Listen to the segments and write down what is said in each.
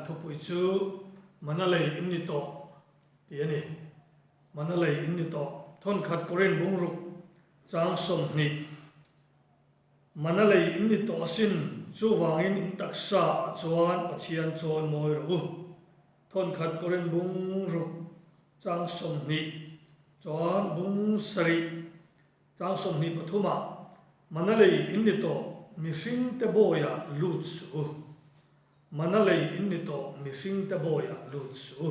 thu pui chu manalei inni to ti ani manalei inni to thon khat koren bungruk chang som ni manalei inni to sin chu wangin in taksa chuan pathian chon moi ru thon khat koren bungruk chang som ni chuan bung sari chang som ni pathuma manalei inni to mihring te boya lut chu manalei inni to mihring te boya lut chu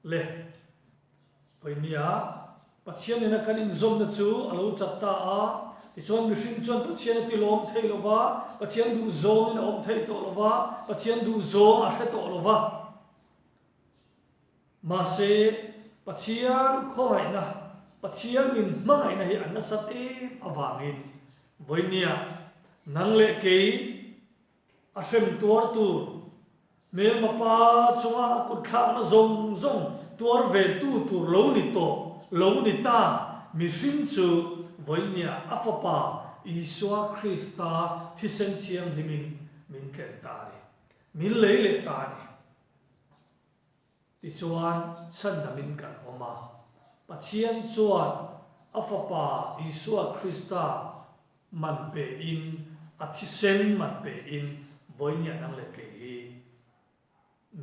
le poinia pathian ina kan in zom na chu alo chatta a ti chuan mihring chuan pathian ti lom thei lova pathian du zom in om thei to lova pathian du zom a hre to lova ma se pathian khongai na pathian min mangai na hi anna sat e awangin voinia nang le ke a sem tuar tu mel mapa chunga kut kha na zong zong tuar ve tu lo ni to lo ni ta mi sin chu voinia afapa isua krista thisen thiam nimin min ken ta ni min le ta ni ti chuan chan na min kan oma pathian chuan afapa isua krista man pe in athisen man pe in voinia nang le ke hi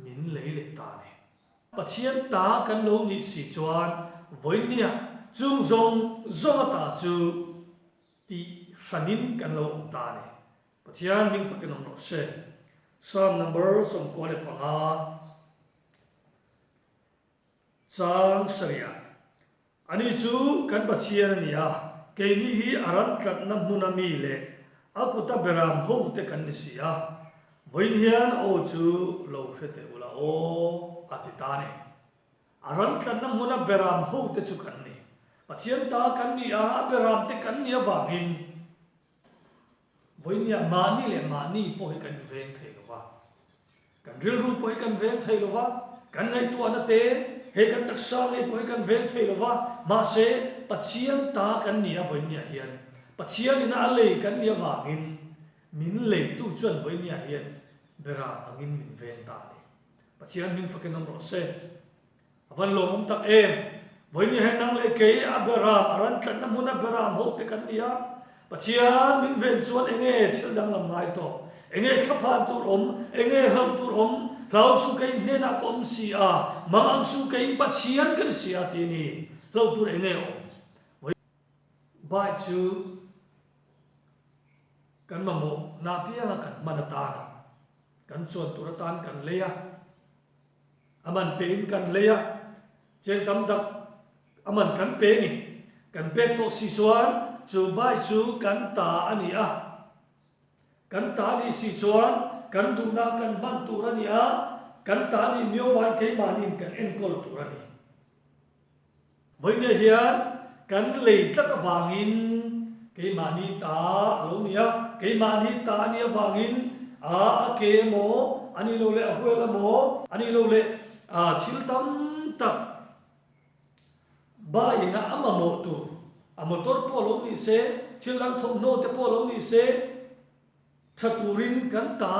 min le ta ni pathian ta kan lo ni si chuan voinia chung zong zong ta chu ti sanin kan lo ta ni pathian ning fakin om lo se psalm number som ko le panga sang saria ani chu kan pathian ania ke ni hi aran tlat na munami le akuta beram ho te kan ni sia voin hian o chu lo hrete ula o atitane aran tlat na muna beram ho te chu kan ni pathian ta kan ni a beram te kan ni awangin voinia mani le mani po hi kan veng thei lova kan ril ru po hi kan veng thei lova kan ngai tu ana te he kan taksa le po hi kan veng thei lova ma se pathian ta kan ni a voinia hian pathian ina ale kan ni awangin min le tu chuan voinia hian bera angin min veng ta ni pathian min fakin nom ro se avan lo om tak em voinia hen nang le ke a beram aran tlan na muna beram ho te kan ni a pathian min ven chuan enge thil dang lam ngai to enge khaphan tur om enge ham tur om lau su kai ne na kom si a mang su kai pathian kan si a ti ni lau tur enge om bai chu kan mamo na pia kan manata na kan chuan turatan kan leya aman pein kan leya chen tam dak aman kan pe ni kan pe to si chuan chu bai chu kan ta ani a kan ta ni si chuan kan du na kan man tur ani a kan ta ni myo wan ke manin kan en kol tur ani voinia hian kan lei tlat awangin ke mani ta alo nia ke mani ta ni awangin a ke mo ani lo le a huela mo ani lo le a thil tam tak ba ina amamo tu amotor po lo ni se thil lang thom no te po lo ni se thaturin kan ta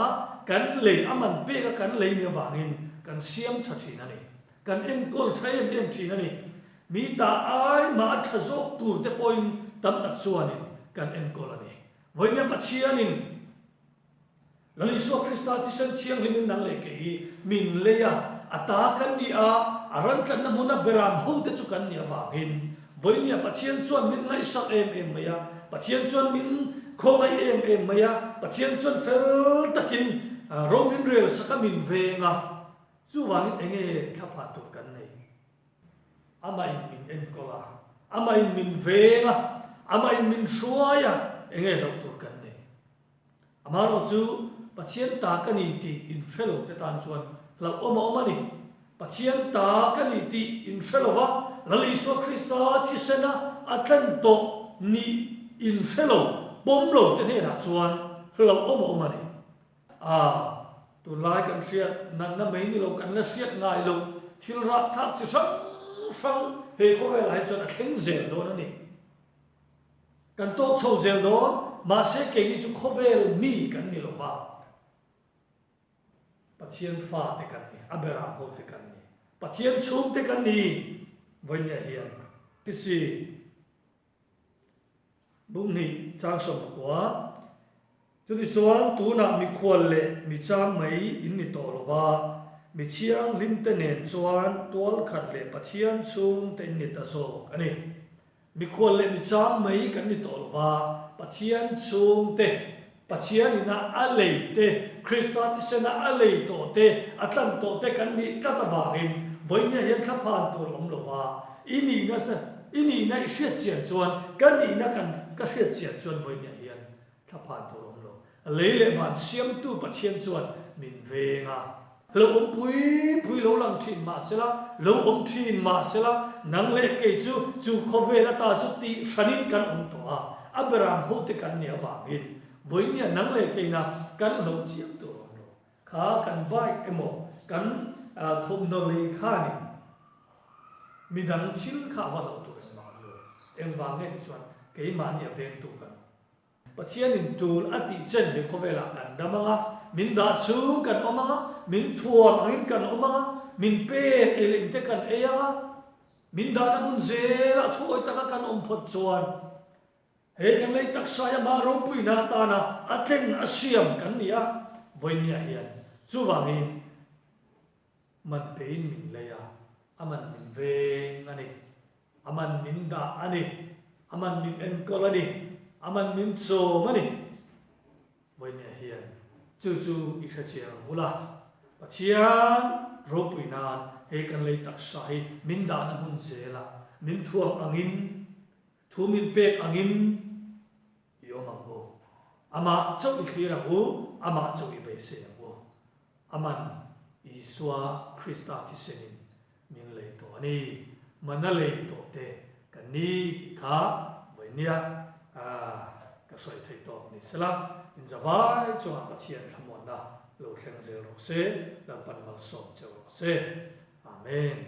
kan le aman pe ka kan le ni awangin kan siam thathin ani kan en kol thaim em thin ani mi ta ai ma thazok tur te point tam tak suanin kan en kol ani voinia pathianin lali so krista ti san chiang limin nang le ke hi min leya ata kan ni a aran kan na muna beram ho te chu kan ni awangin voinia pathian chuan min ngai sak em maya pathian chuan min khongai em maya pathian chuan fel takin rongin rel sakamin venga chu wangin enge thapha tu kan nei amai min en kola amai min venga amai min suaya enge lo tur kan nei amaro chu pathian ta kani ti in phelo te tan chuan lo oma ni pathian ta kani ti in phelowa lali so krista thi sena atlanto ni in phelo bomlo te ne na chuan lo oma ni tu lai kan siat nan na mai ni lo kan la siat ngai lo thil ra thak chi sang he ko ve lai chuan a kheng zel do na ni kan to chho zel do ma se ke ni chu khovel mi kan ni lo wa pathian fa te kan ni Abraham ho te kan ni pathian chum te kan ni voinia hian tisi bung ni chang som kwa chu ti chuan tu na mi khwal le mi chang mai in ni to lova mi chiang lim te nen chuan tual khat le pathian chum te ni ta so ani mi khwal le mi chang mai kan ni to lova pathian chum te pathian ina a lei te Krista ti sena a lei to te atlan to te kan ni ta ta wangin voinia hian thla phan to lom lova ini na sa ini na i hriat chian chuan kan ni na kan ka hriat chian chuan voinia hian thla phan to lom lo lei le van siam tu pathian chuan min venga lo om pui lo lang thin ma sela lo om thin ma sela nang le ke chu khove la ta chu ti hranin kan om to a Abraham ho te kan ni awangin voinia nang le ke na kan lo chiam to lo kha kan bai emo kan thom no le kha ni midang chil kha wa lo to ma lo em wang ne chuan ke ma ni aveng tu kan pathian in tul ati chen le khovela kan damanga min da chu kan omanga min thuam angin kan omanga min pe ele inte kan eyanga min da na mun zela thoi taka kan om phot chuan he kan lei taksaya ma ro pui na ta na ateng asiam kan nia voinia hian chu wangin man pein min leya aman min veng ani aman min da ani aman min enkol ani aman min so mani voinia hian chu i kha chiang mula pathian ro pui na he kan lei taksai min da na mun zela min thuam angin thu min pek angin yomang ama chau i khira u ama chau i bese u aman iswa Krista ti senin min le to ani manale to te kani ki kha voinia ka soi thei to ni sela in zawai chunga pathian thamon na lo thleng zel ro se la pan mal som chau se amen